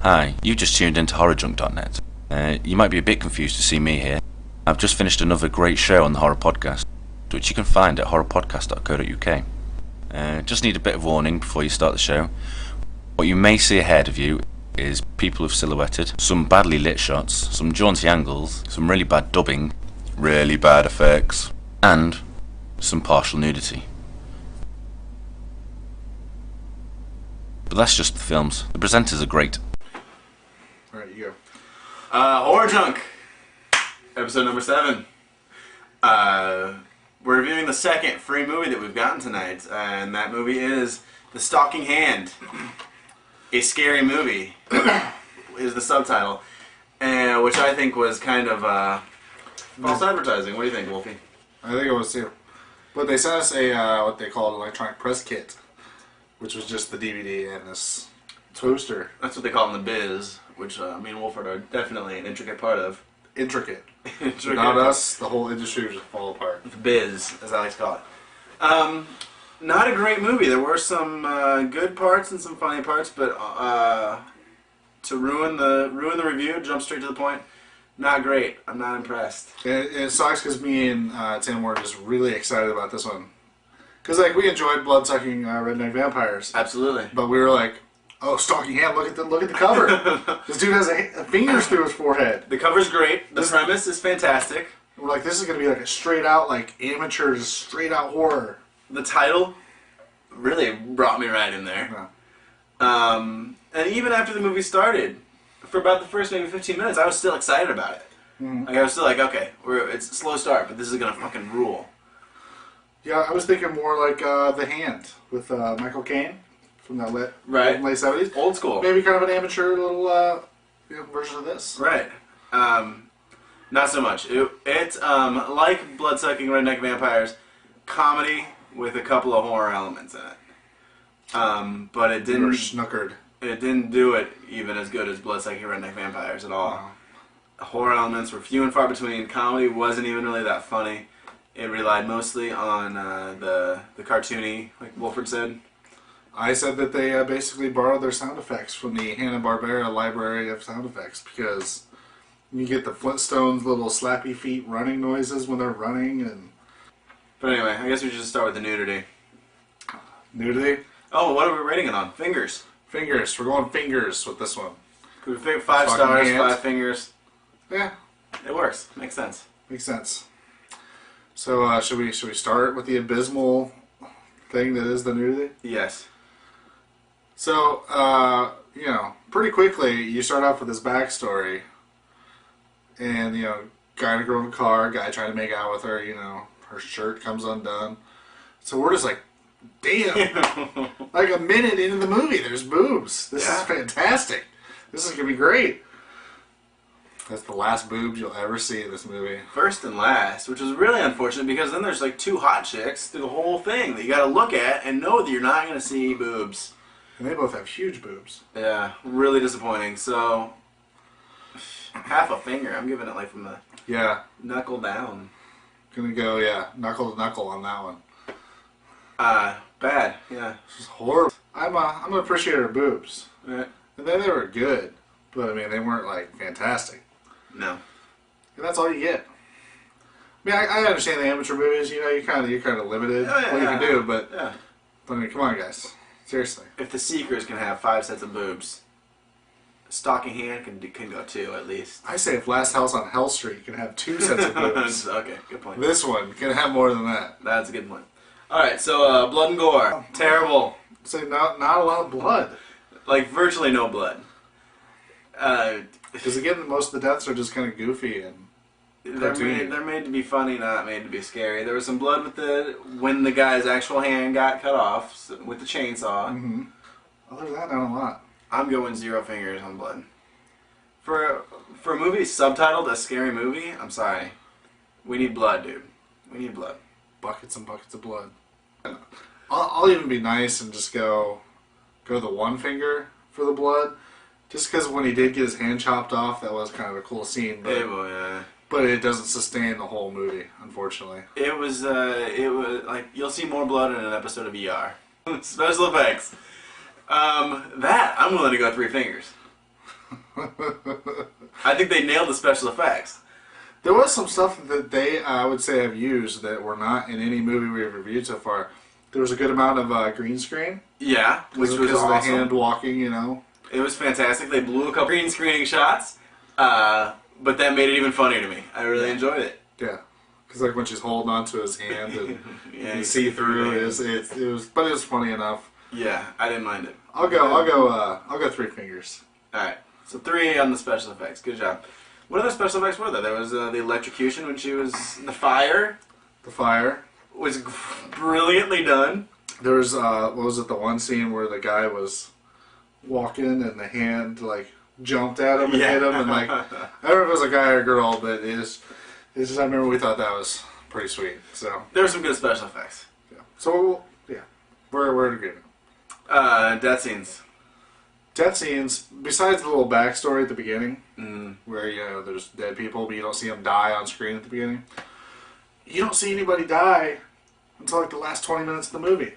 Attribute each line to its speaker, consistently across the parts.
Speaker 1: Hi, you just tuned into HorrorJunk.net. You might be a bit confused to see me here. I've just finished another great show on the Horror Podcast, which you can find at horrorpodcast.co.uk. Just need a bit of warning before you start the show. What you may see ahead of you is people who've silhouetted, some badly lit shots, some jaunty angles, some really bad dubbing, really bad effects, and some partial nudity. But that's just the films. The presenters are great.
Speaker 2: Alright, you go. Horror Junk, episode number 7. We're reviewing the second free movie that we've gotten tonight, and that movie is The Stalking Hand. A scary movie is the subtitle, which I think was kind of false advertising. What do you think, Wolfie?
Speaker 3: I think it was too. But they sent us a what they call an electronic press kit, which was just the DVD and this poster.
Speaker 2: That's what they call it in the biz, which me and Wolford are definitely an intricate part of.
Speaker 3: Intricate.
Speaker 2: Intricate.
Speaker 3: Not us, the whole industry would just fall apart.
Speaker 2: The biz, as I like to call it. Not a great movie. There were some good parts and some funny parts, but to ruin the review, jump straight to the point, not great. I'm not impressed.
Speaker 3: It sucks because me and Tim were just really excited about this one. Because like we enjoyed blood-sucking redneck vampires.
Speaker 2: Absolutely.
Speaker 3: But we were like, oh, Stalking Hand, look at the cover. This dude has fingers through his forehead.
Speaker 2: The cover's great. The premise is fantastic.
Speaker 3: We're like, this is going to be like a straight-out, like, amateur, just straight-out horror.
Speaker 2: The title really brought me right in there.
Speaker 3: Yeah.
Speaker 2: And even after the movie started, for about the first maybe 15 minutes, I was still excited about it.
Speaker 3: Mm-hmm.
Speaker 2: Like I was still like, okay, it's a slow start, but this is gonna fucking rule.
Speaker 3: Yeah, I was thinking more like The Hand with Michael Caine from that late 70s.
Speaker 2: Old school.
Speaker 3: Maybe kind of an amateur little version of this.
Speaker 2: Right. Not so much. It's like blood-sucking redneck vampires, comedy with a couple of horror elements in it. But it didn't.
Speaker 3: Snookered.
Speaker 2: It didn't do it even as good as blood-sucking redneck vampires at all.
Speaker 3: Wow.
Speaker 2: Horror elements were few and far between. Comedy wasn't even really that funny. It relied mostly on the cartoony, like Wolford said.
Speaker 3: I said that they basically borrowed their sound effects from the Hanna-Barbera library of sound effects because you get the Flintstones little slappy feet running noises when they're running and.
Speaker 2: But anyway, I guess we should just start with the nudity.
Speaker 3: Nudity?
Speaker 2: Oh, what are we rating it on? Fingers.
Speaker 3: Fingers. We're going fingers with this one.
Speaker 2: Could we pick 5
Speaker 3: Stalking
Speaker 2: stars,
Speaker 3: Hand.
Speaker 2: 5 fingers?
Speaker 3: Yeah.
Speaker 2: It works. Makes sense.
Speaker 3: Makes sense. So should we start with the abysmal thing that is the nudity?
Speaker 2: Yes.
Speaker 3: So, pretty quickly you start off with this backstory. And, guy and a girl in a car, guy trying to make out with her, her shirt comes undone. So we're just like, damn. Like a minute into the movie, there's boobs. This is fantastic. This is going to be great. That's the last boobs you'll ever see in this movie.
Speaker 2: First and last, which is really unfortunate because then there's like 2 hot chicks through the whole thing that you got to look at and know that you're not going to see boobs.
Speaker 3: And they both have huge boobs.
Speaker 2: Yeah, really disappointing. So, half a finger. I'm giving it like from the knuckle down.
Speaker 3: Gonna go, knuckle to knuckle on that one.
Speaker 2: Bad, yeah.
Speaker 3: This is horrible. I'm an appreciator of boobs.
Speaker 2: Right.
Speaker 3: And then they were good, but I mean, they weren't like fantastic.
Speaker 2: No.
Speaker 3: And that's all you get. I mean, I understand the amateur movies. You're kind of limited what you can do, but I mean, come on, guys, seriously.
Speaker 2: If The Seekers can have 5 sets of boobs, Stalking Hand can go 2 at least.
Speaker 3: I say if Last House on Hell Street can have 2 sets of boobs,
Speaker 2: Okay, good point.
Speaker 3: this one can have more than that.
Speaker 2: That's a good point. All right, so blood and gore, terrible.
Speaker 3: So not a lot of blood.
Speaker 2: Like virtually no blood.
Speaker 3: Because again, most of the deaths are just kind of goofy and
Speaker 2: they're made to be funny, not made to be scary. There was some blood when the guy's actual hand got cut off with the chainsaw.
Speaker 3: Mm-hmm. Other than that, not a lot.
Speaker 2: I'm going 0 fingers on blood. For a movie subtitled a scary movie, I'm sorry. We need blood, dude. We need blood.
Speaker 3: Buckets and buckets of blood. I'll even be nice and just go the 1 finger for the blood. Just because when he did get his hand chopped off, that was kind of a cool scene. But it doesn't sustain the whole movie, unfortunately.
Speaker 2: It was like, you'll see more blood in an episode of ER. Special effects. I'm willing to go 3 fingers. I think they nailed the special effects.
Speaker 3: There was some stuff that they, I would say, have used that were not in any movie we've reviewed so far. There was a good amount of green screen.
Speaker 2: Yeah, which was
Speaker 3: because
Speaker 2: awesome.
Speaker 3: of the hand walking, you know.
Speaker 2: It was fantastic. They blew a couple green screening shots, but that made it even funnier to me. I really enjoyed it.
Speaker 3: Yeah, because like when she's holding onto his hand and
Speaker 2: Yeah,
Speaker 3: you see through it was, but it was funny enough.
Speaker 2: Yeah, I didn't mind it.
Speaker 3: I'll go 3 fingers.
Speaker 2: All right, so 3 on the special effects. Good job. What other special effects were there? There was the electrocution when she was the fire.
Speaker 3: The fire
Speaker 2: Was brilliantly done.
Speaker 3: There was what was it? The one scene where the guy was walking and the hand like jumped at him and hit him, and like I don't know if it was a guy or a girl, but it's just I remember we thought that was pretty sweet. So
Speaker 2: there were some good special effects.
Speaker 3: Yeah. So yeah, we're in agreement.
Speaker 2: Death scenes.
Speaker 3: Death scenes. Besides the little backstory at the beginning, where you know there's dead people, but you don't see them die on screen at the beginning. You don't see anybody die until like the last 20 minutes of the movie.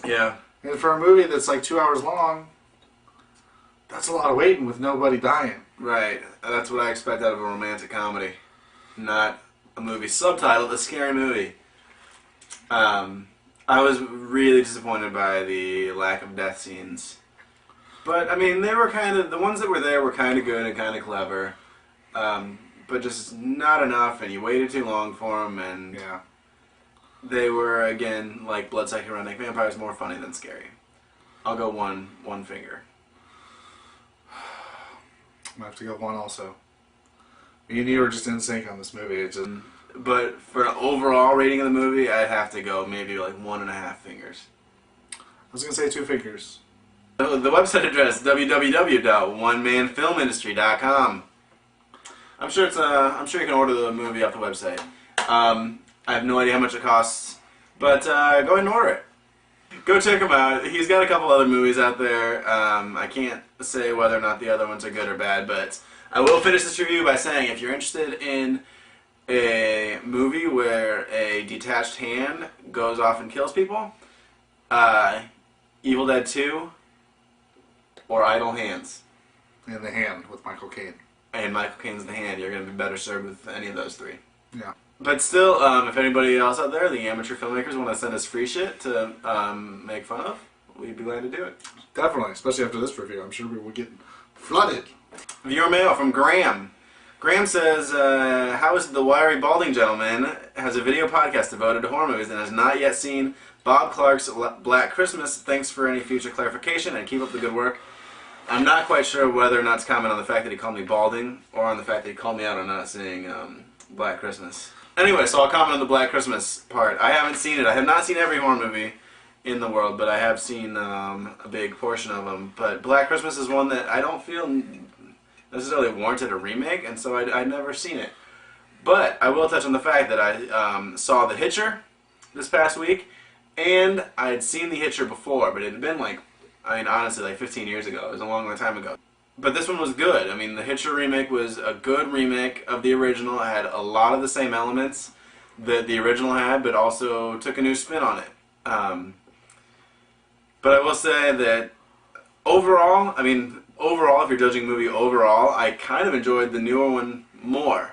Speaker 2: Yeah.
Speaker 3: And for a movie that's like 2 hours long, that's a lot of waiting with nobody dying.
Speaker 2: Right. That's what I expect out of a romantic comedy. Not a movie subtitled A Scary Movie. I was really disappointed by the lack of death scenes. But, I mean, they were kind of... The ones that were there were kind of good and kind of clever. But just not enough, and you waited too long for them, and...
Speaker 3: Yeah.
Speaker 2: They were, again, like blood-sucking redneck vampires, more funny than scary. I'll go one finger.
Speaker 3: I'm gonna have to go 1 also. Me and you were just in sync on this movie. It's just...
Speaker 2: But for an overall rating of the movie, I'd have to go maybe like 1.5 fingers.
Speaker 3: I was gonna say 2 fingers.
Speaker 2: The website address, www.onemanfilmindustry.com. I'm sure you can order the movie off the website. I have no idea how much it costs, but go ahead and order it. Go check him out. He's got a couple other movies out there. I can't say whether or not the other ones are good or bad, but I will finish this review by saying if you're interested in a movie where a detached hand goes off and kills people, Evil Dead 2 or Idle Hands.
Speaker 3: And The Hand with Michael Caine.
Speaker 2: And Michael Caine's The Hand. You're going to be better served with any of those 3.
Speaker 3: Yeah.
Speaker 2: But still, if anybody else out there, the amateur filmmakers, want to send us free shit to make fun of, we'd be glad to do it.
Speaker 3: Definitely, especially after this review. I'm sure we will get flooded.
Speaker 2: Viewer mail from Graham. Graham says, how is it the wiry balding gentleman has a video podcast devoted to horror movies and has not yet seen Bob Clark's Black Christmas? Thanks for any future clarification and keep up the good work. I'm not quite sure whether or not to comment on the fact that he called me balding or on the fact that he called me out on not seeing Black Christmas. Anyway, so I'll comment on the Black Christmas part. I haven't seen it. I have not seen every horror movie in the world, but I have seen a big portion of them. But Black Christmas is one that I don't feel necessarily warranted a remake, and so I'd never seen it. But I will touch on the fact that I saw The Hitcher this past week, and I had seen The Hitcher before, but it had been like, I mean, honestly, like 15 years ago. It was a long, long time ago. But this one was good. I mean, the Hitcher remake was a good remake of the original. It had a lot of the same elements that the original had, but also took a new spin on it. But I will say that overall, if you're judging a movie overall, I kind of enjoyed the newer one more.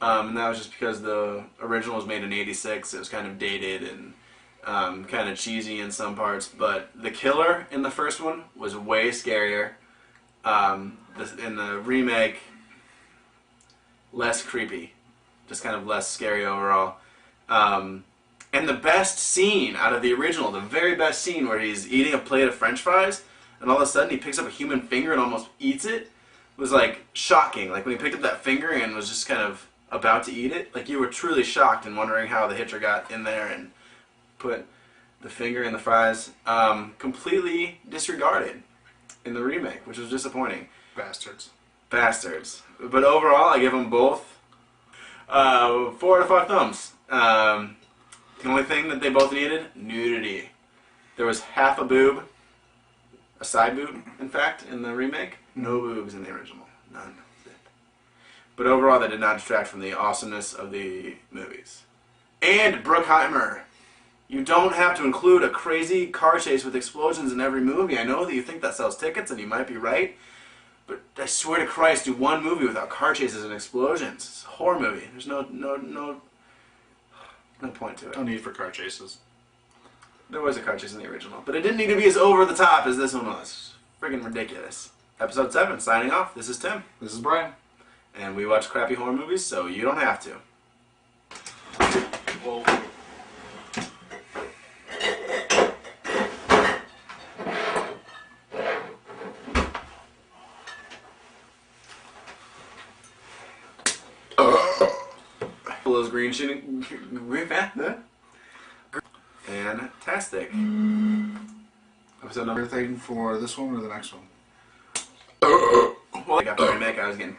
Speaker 2: And that was just because the original was made in '86. It was kind of dated and kind of cheesy in some parts. But the killer in the first one was way scarier. In the remake, less creepy, just kind of less scary overall. And the best scene out of the original, the very best scene where he's eating a plate of French fries, and all of a sudden he picks up a human finger and almost eats it, was like shocking. Like when he picked up that finger and was just kind of about to eat it, like you were truly shocked and wondering how the Hitcher got in there and put the finger in the fries. Completely disregarded in the remake, which was disappointing.
Speaker 3: Bastards.
Speaker 2: But overall, I give them both 4 out of 5 thumbs. The only thing that they both needed, nudity. There was half a boob, a side boob, in fact, in the remake. No boobs in the original. None. But overall, that did not detract from the awesomeness of the movies. And Bruckheimer. You don't have to include a crazy car chase with explosions in every movie. I know that you think that sells tickets, and you might be right. But I swear to Christ, do one movie without car chases and explosions. It's a horror movie. There's no point to it.
Speaker 3: No need for car chases.
Speaker 2: There was a car chase in the original, but it didn't need to be as over the top as this one was. Friggin' ridiculous. Episode 7, signing off. This is Tim.
Speaker 3: This is Brian.
Speaker 2: And we watch crappy horror movies, so you don't have to.
Speaker 3: Well,
Speaker 2: Those green shooting. Fantastic. Episode number.
Speaker 3: thing for this one or the next one?
Speaker 2: Well, I got the remake. I was getting